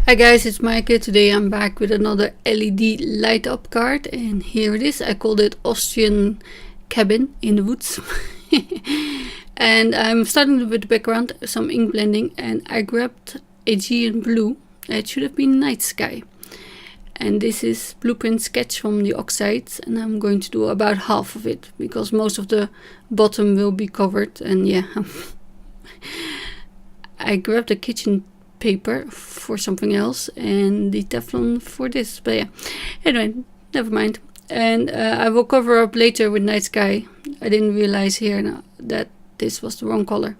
Hi guys, it's Maaike. Today I'm back with another LED light up card, and here it is. I called it Austrian Cabin in the Woods. And I'm starting with the background, some ink blending, and I grabbed Aegean blue. It should have been night sky. And this is blueprint sketch from the oxides, and I'm going to do about half of it because most of the bottom will be covered. And yeah, I grabbed a kitchen paper for something else and the Teflon for this, but yeah, anyway, never mind. And I will cover up later with night sky. I didn't realize here now that this was the wrong color.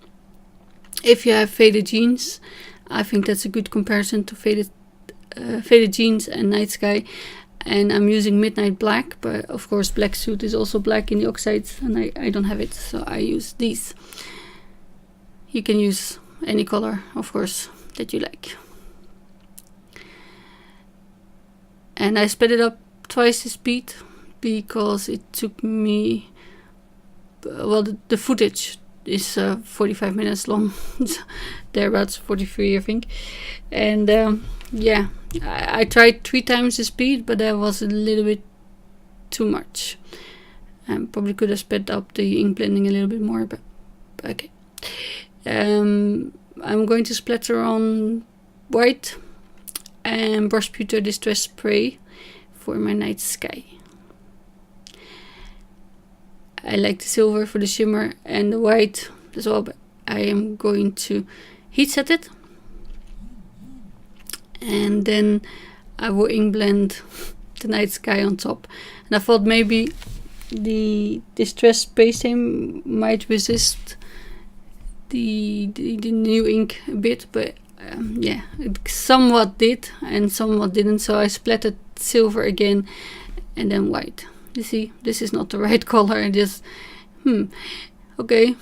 If you have faded jeans, I think that's a good comparison to faded jeans and night sky. And I'm using midnight black, but of course black suit is also black in the oxides, and I don't have it, so I use these. You can use any color, of course, that you like. And I sped it up twice the speed because it took me, well, the footage is 45 minutes long, thereabouts, 43 I think. And yeah, I tried 3 times the speed, but that was a little bit too much. I probably could have sped up the ink blending a little bit more, but okay. I'm going to splatter on white and brush pewter distress spray for my night sky. I like the silver for the shimmer and the white as well, but I am going to heat set it, and then I will ink blend the night sky on top. And I thought maybe the distress spray stain might resist the new ink a bit, but yeah, it somewhat did and somewhat didn't, so I splattered silver again and then white. You see, this is not the right color. I just okay,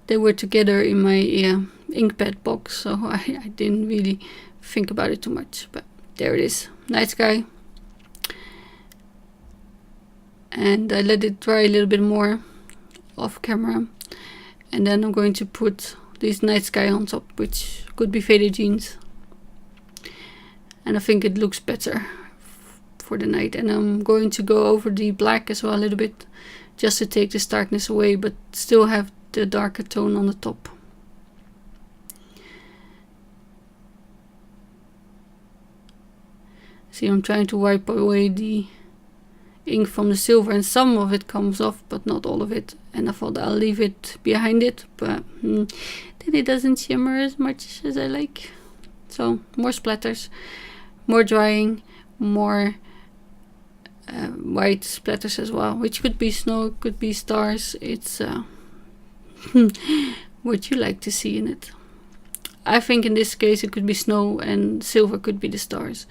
they were together in my ink pad box, so I didn't really think about it too much, but there it is, night sky. And I let it dry a little bit more off camera. And then I'm going to put this night sky on top, which could be faded jeans. And I think it looks better for the night. And I'm going to go over the black as well a little bit, just to take the starkness away, but still have the darker tone on the top. See, I'm trying to wipe away the ink from the silver, and some of it comes off, but not all of it. And I thought I'll leave it behind it, but then it doesn't shimmer as much as I like. So more splatters, more drying, more white splatters as well, which could be snow, could be stars. It's what you like to see in it. I think in this case it could be snow and silver could be the stars,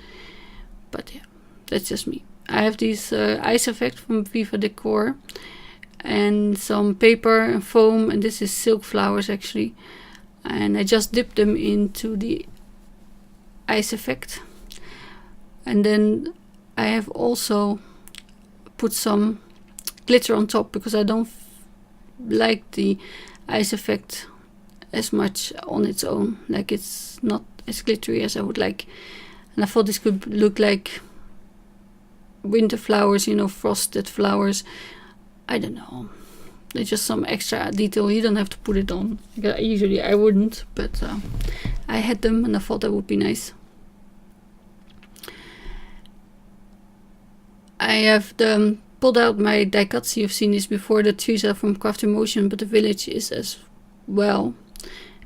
but yeah, that's just me. I have these ice effect from Viva Decor and some paper and foam, and this is silk flowers actually, and I just dipped them into the ice effect. And then I have also put some glitter on top because I don't like the ice effect as much on its own, like it's not as glittery as I would like. And I thought this could look like winter flowers, you know, frosted flowers. I don't know, there's just some extra detail. You don't have to put it on. Usually I wouldn't, but I had them and I thought that would be nice. I have pulled out my die cuts. You've seen this before. The trees are from Craft in Motion, but the village is as well.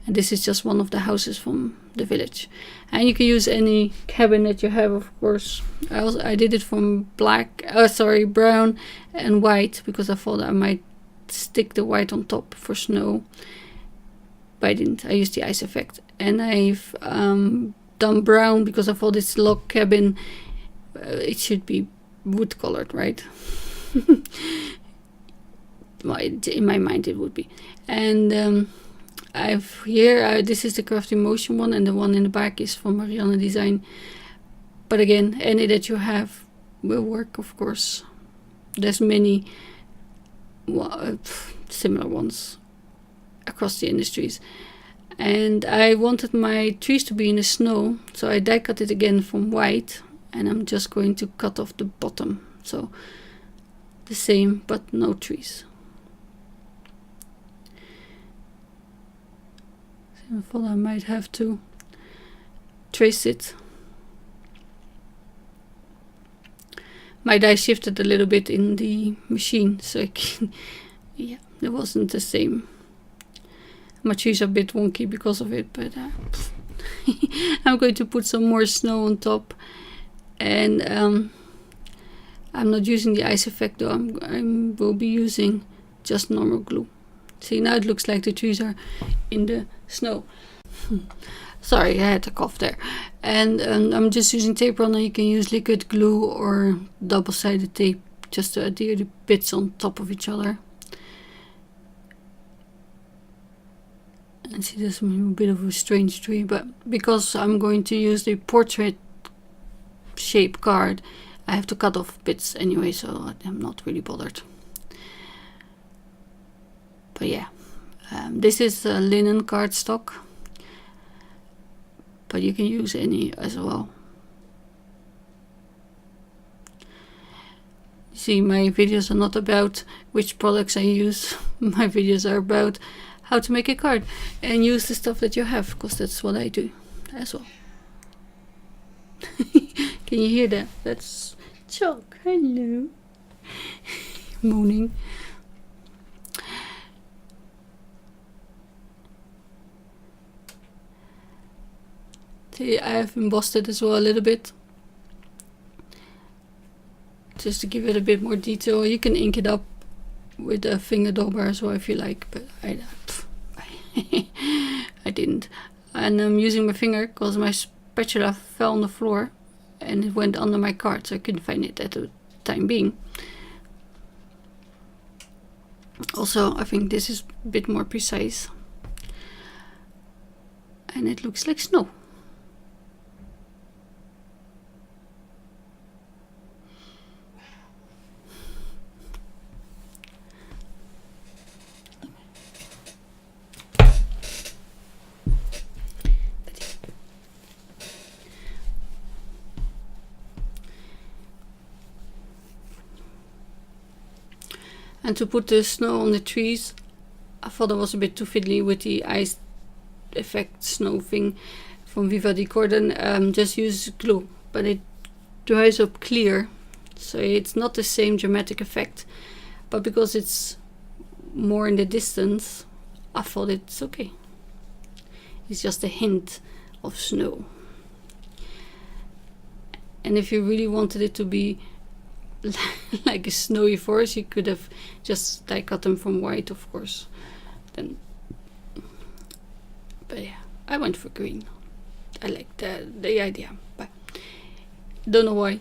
And this is just one of the houses from the village. And you can use any cabin that you have, of course. I did it from brown and white, because I thought I might stick the white on top for snow. But I didn't. I used the ice effect. And I've done brown because I thought it's log cabin. It should be wood colored, right? In my mind it would be. And I've here, this is the Craft in Motion one, and the one in the back is from Marianne Design. But again, any that you have will work, of course. There's many similar ones across the industries. And I wanted my trees to be in the snow, so I die cut it again from white, and I'm just going to cut off the bottom. So the same, but no trees. So I thought I might have to trace it. My die shifted a little bit in the machine, so I can, yeah, it wasn't the same. My trees are a bit wonky because of it, but I'm going to put some more snow on top, and I'm not using the ice effect though. I will be using just normal glue. See, now it looks like the trees are in the snow. Sorry, I had a cough there. And I'm just using tape runner. You can use liquid glue or double-sided tape just to adhere the bits on top of each other. And see, there's a bit of a strange tree, but because I'm going to use the portrait shape card, I have to cut off bits anyway, so I'm not really bothered. But yeah, this is linen cardstock, but you can use any as well. See, my videos are not about which products I use. My videos are about how to make a card and use the stuff that you have, because that's what I do as well. Can you hear that? That's Chalk. Hello. Moaning. See, I have embossed it as well a little bit, just to give it a bit more detail. You can ink it up with a finger dauber as well if you like, but I didn't. And I'm using my finger because my spatula fell on the floor and it went under my card, so I couldn't find it at the time being. Also, I think this is a bit more precise, and it looks like snow. And to put the snow on the trees, I thought it was a bit too fiddly with the ice effect snow thing from Viva Decor. Then just use glue, but it dries up clear, so it's not the same dramatic effect. But because it's more in the distance, I thought it's okay. It's just a hint of snow. And if you really wanted it to be like a snowy forest, you could have just die cut them from white, of course. Then, but yeah, I went for green. I like the idea, but don't know why,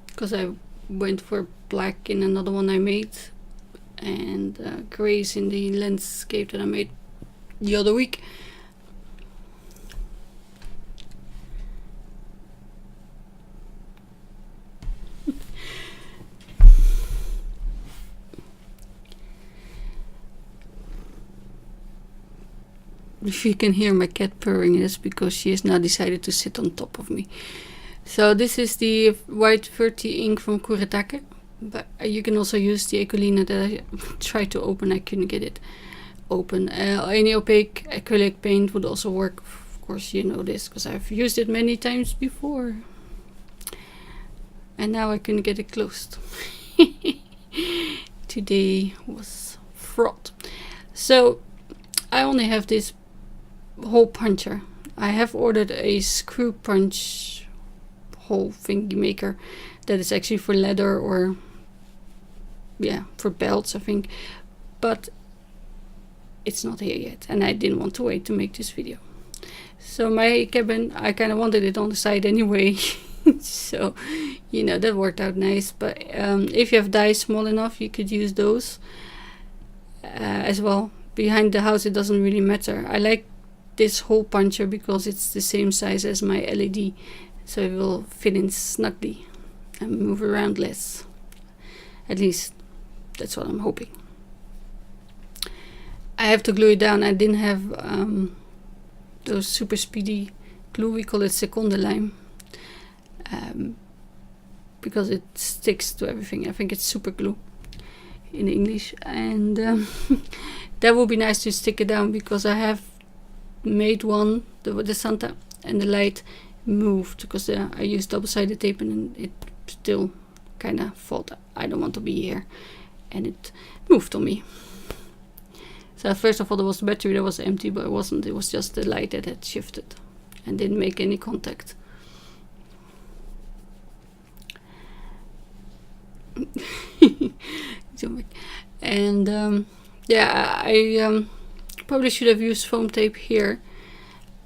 because I went for black in another one I made, and grays in the landscape that I made the other week. If you can hear my cat purring, it's because she has now decided to sit on top of me. So this is the white 30 ink from Kuretake, but you can also use the Ecolina that I tried to open. I couldn't get it open. Any opaque acrylic paint would also work. Of course, you know this because I've used it many times before. And now I couldn't get it closed. Today was fraught. So I only have this hole puncher. I have ordered a screw punch hole thingy maker that is actually for leather or yeah, for belts I think, but it's not here yet and I didn't want to wait to make this video. So my cabin, I kind of wanted it on the side anyway. So you know, that worked out nice. But if you have dies small enough, you could use those as well. Behind the house it doesn't really matter. I like this hole puncher because it's the same size as my LED, so it will fit in snugly and move around less. At least that's what I'm hoping. I have to glue it down. I didn't have those super speedy glue. We call it seconde lime, because it sticks to everything. I think it's super glue in English, and that would be nice to stick it down, because I have made one, the Santa, and the light moved, because I used double-sided tape and it still kind of thought I don't want to be here, and it moved on me. So first of all, there was the battery that was empty, but it wasn't. It was just the light that had shifted and didn't make any contact. And yeah, I probably should have used foam tape here.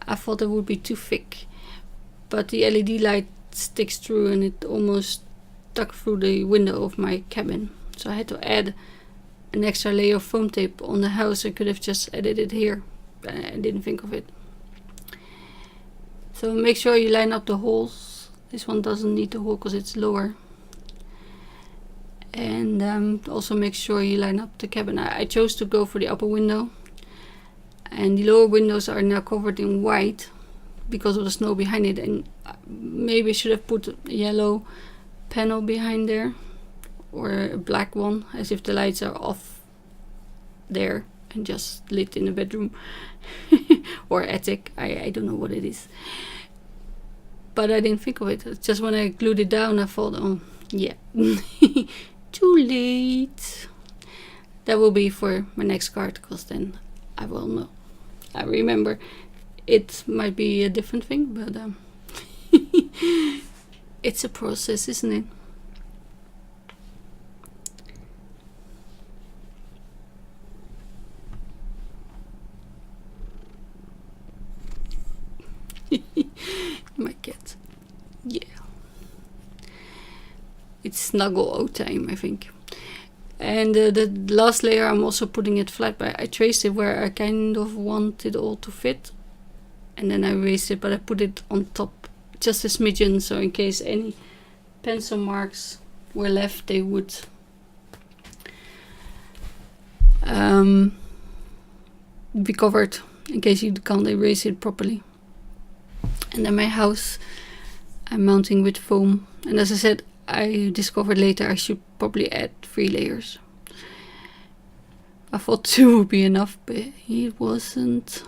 I thought it would be too thick, but the LED light sticks through, and it almost stuck through the window of my cabin. So I had to add an extra layer of foam tape on the house. I could have just added it here, but I didn't think of it. So make sure you line up the holes. This one doesn't need the hole because it's lower. And also make sure you line up the cabin. I chose to go for the upper window, and the lower windows are now covered in white because of the snow behind it, and maybe I should have put a yellow panel behind there, or a black one, as if the lights are off there and just lit in the bedroom or attic. I don't know what it is, but I didn't think of it. It's just when I glued it down, I thought, oh yeah, too late. That will be for my next card, because then I will know. I remember it might be a different thing, but it's a process, isn't it? My cat. Yeah. It's snuggle out time, I think. And the last layer, I'm also putting it flat, but I traced it where I kind of want it all to fit. And then I erased it, but I put it on top just a smidgen, so in case any pencil marks were left, they would be covered, in case you can't erase it properly. And then my house, I'm mounting with foam. And as I said, I discovered later I should probably add 3 layers. I thought 2 would be enough, but it wasn't.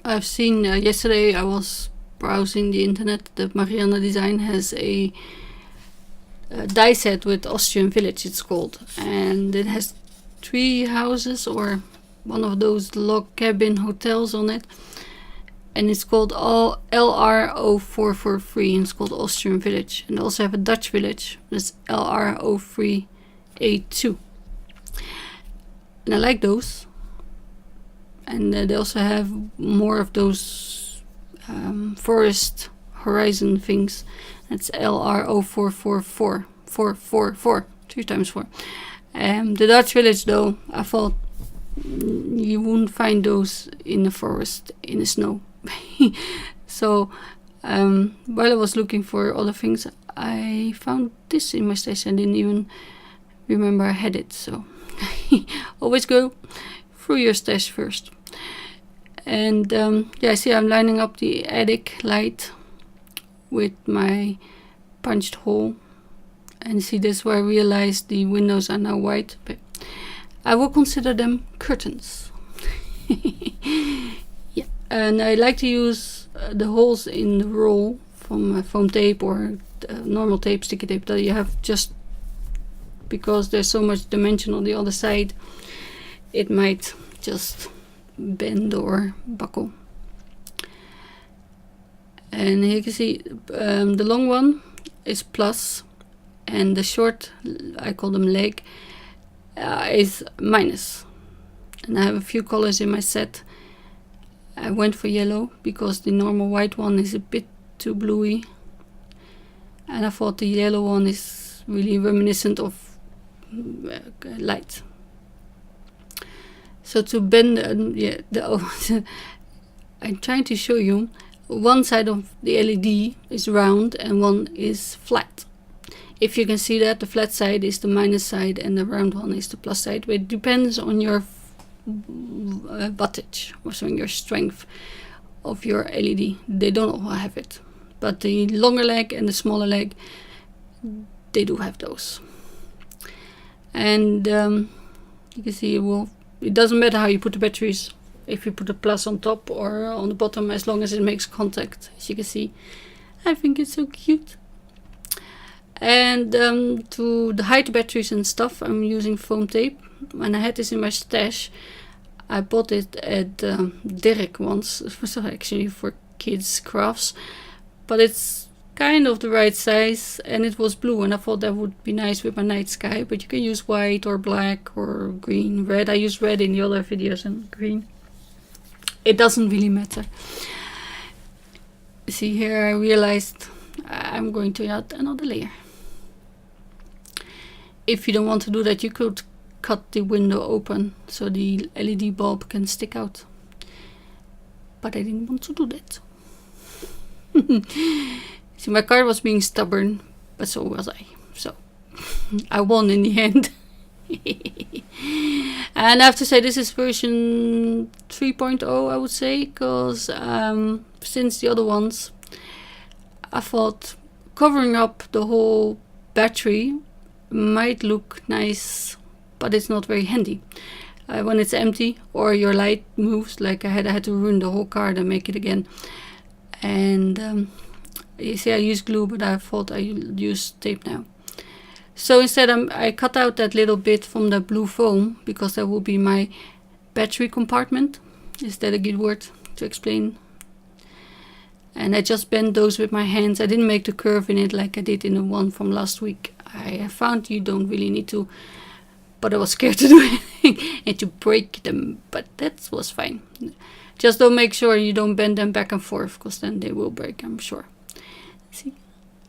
I've seen, yesterday I was browsing the internet, that Marianne Design has a die set with Austrian Village, it's called. And it has 3 houses, or one of those log cabin hotels on it, and it's called LR0443, and it's called Austrian Village. And they also have a Dutch village, that's LR03A2, and I like those. And they also have more of those forest horizon things. That's LR0444, 444, 3 times 4. The Dutch village, though, I thought you wouldn't find those in the forest in the snow. So while I was looking for other things, I found this in my stash. I didn't even remember I had it. So always go through your stash first. And yeah, see, I'm lining up the attic light with my punched hole. And see, this is where I realized the windows are now white, but I will consider them curtains. Yeah, and I like to use the holes in the roll from foam tape or normal tape, sticky tape that you have, just because there's so much dimension on the other side, it might just bend or buckle. And here you can see the long one is plus, and the short, I call them leg, is minus. And I have a few colors in my set. I went for yellow because the normal white one is a bit too bluey, and I thought the yellow one is really reminiscent of light. So to bend, I'm trying to show you, one side of the LED is round and one is flat. If you can see that, the flat side is the minus side and the round one is the plus side. But it depends on your wattage, or so your strength of your LED. They don't all have it, but the longer leg and the smaller leg, they do have those. And you can see it doesn't matter how you put the batteries, if you put a plus on top or on the bottom, as long as it makes contact. As you can see, I think it's so cute. And to hide the batteries and stuff, I'm using foam tape. When I had this in my stash, I bought it at Dirk once. It was actually for kids crafts, but it's kind of the right size, and it was blue, and I thought that would be nice with my night sky. But you can use white or black or green, red. I used red in the other videos and green. It doesn't really matter. See, here I realized I'm going to add another layer. If you don't want to do that, you could cut the window open so the LED bulb can stick out. But I didn't want to do that. See, my card was being stubborn, but so was I. So I won in the end. And I have to say, this is version 3.0, I would say, because since the other ones, I thought covering up the whole battery might look nice, but it's not very handy when it's empty or your light moves. Like I had to ruin the whole card and make it again. And you see, I used glue, but I thought I'd use tape now. So instead I cut out that little bit from the blue foam, because that will be my battery compartment. Is that a good word to explain? And I just bent those with my hands. I didn't make the curve in it like I did in the one from last week. I found you don't really need to, but I was scared to do anything and to break them, but that was fine. Just don't make sure you don't bend them back and forth, because then they will break, I'm sure. See?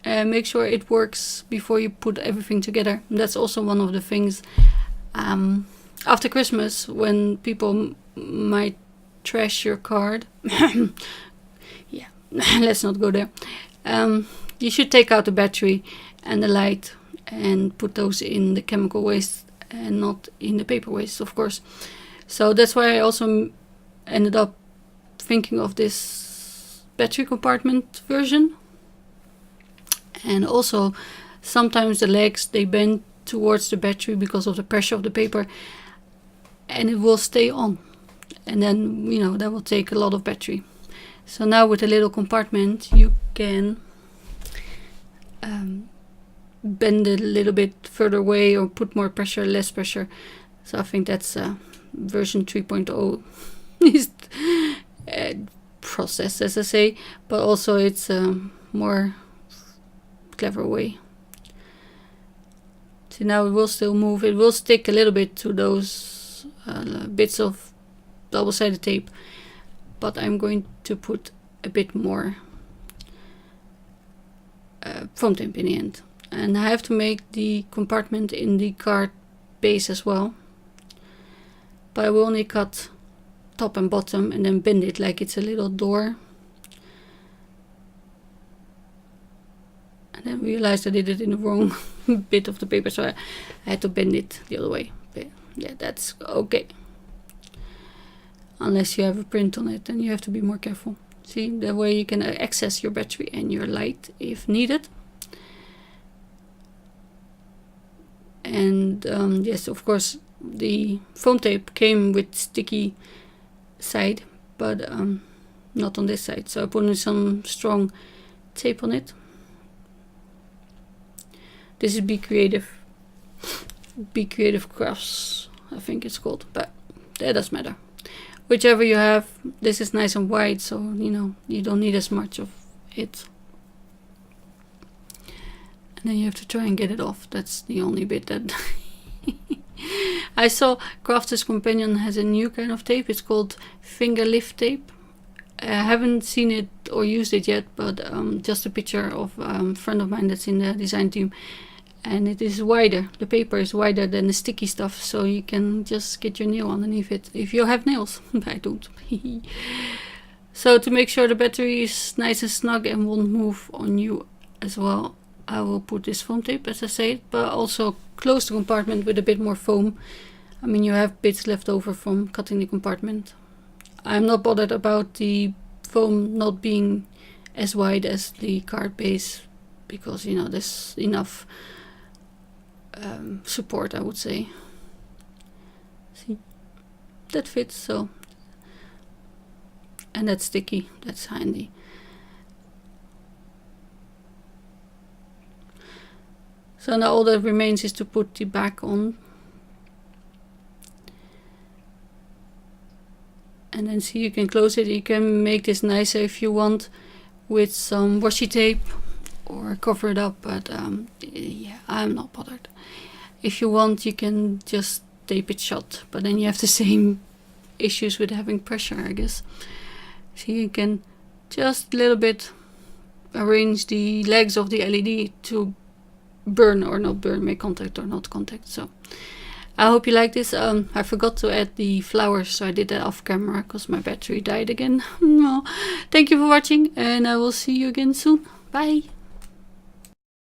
Make sure it works before you put everything together. That's also one of the things after Christmas, when people might trash your card. Yeah, let's not go there. You should take out the battery and the light and put those in the chemical waste and not in the paper waste, of course. So that's why I also ended up thinking of this battery compartment version. And also sometimes the legs, they bend towards the battery because of the pressure of the paper, and it will stay on, and then, you know, that will take a lot of battery. So now with a little compartment, you can bend it a little bit further away or put more pressure, less pressure. So I think that's version 3.0 is process, as I say, but also it's a more clever way. See, now it will still move. It will stick a little bit to those bits of double-sided tape, but I'm going to put a bit more foam tape in the end. And I have to make the compartment in the card base as well, but I will only cut top and bottom and then bend it like it's a little door. And then realized I did it in the wrong bit of the paper, so I had to bend it the other way. But yeah, that's okay. Unless you have a print on it, then you have to be more careful. See, that way you can access your battery and your light if needed. And yes, of course, the foam tape came with sticky side, but not on this side. So I put in some strong tape on it. This is Be Creative Crafts, I think it's called, but that doesn't matter. Whichever you have, this is nice and wide, so you know you don't need as much of it. And then you have to try and get it off. That's the only bit that I saw. Crafter's Companion has a new kind of tape. It's called finger lift tape. I haven't seen it or used it yet, but just a picture of a friend of mine that's in the design team, and it is wider. The paper is wider than the sticky stuff, so you can just get your nail underneath it if you have nails. I don't. So to make sure the battery is nice and snug and won't move on you as well, I will put this foam tape, as I said, but also close the compartment with a bit more foam. I mean, you have bits left over from cutting the compartment. I'm not bothered about the foam not being as wide as the card base, because, you know, there's enough support, I would say. See, that fits, so, and that's sticky, that's handy. So now all that remains is to put the back on. And then see, you can close it. You can make this nicer if you want with some washi tape or cover it up, but yeah, I'm not bothered. If you want, you can just tape it shut, but then you have the same issues with having pressure, I guess. So you can just a little bit arrange the legs of the LED to burn or not burn, make contact or not contact. So I hope you like this. I forgot to add the flowers, so I did that off camera because my battery died again. No. Thank you for watching, and I will see you again soon. Bye!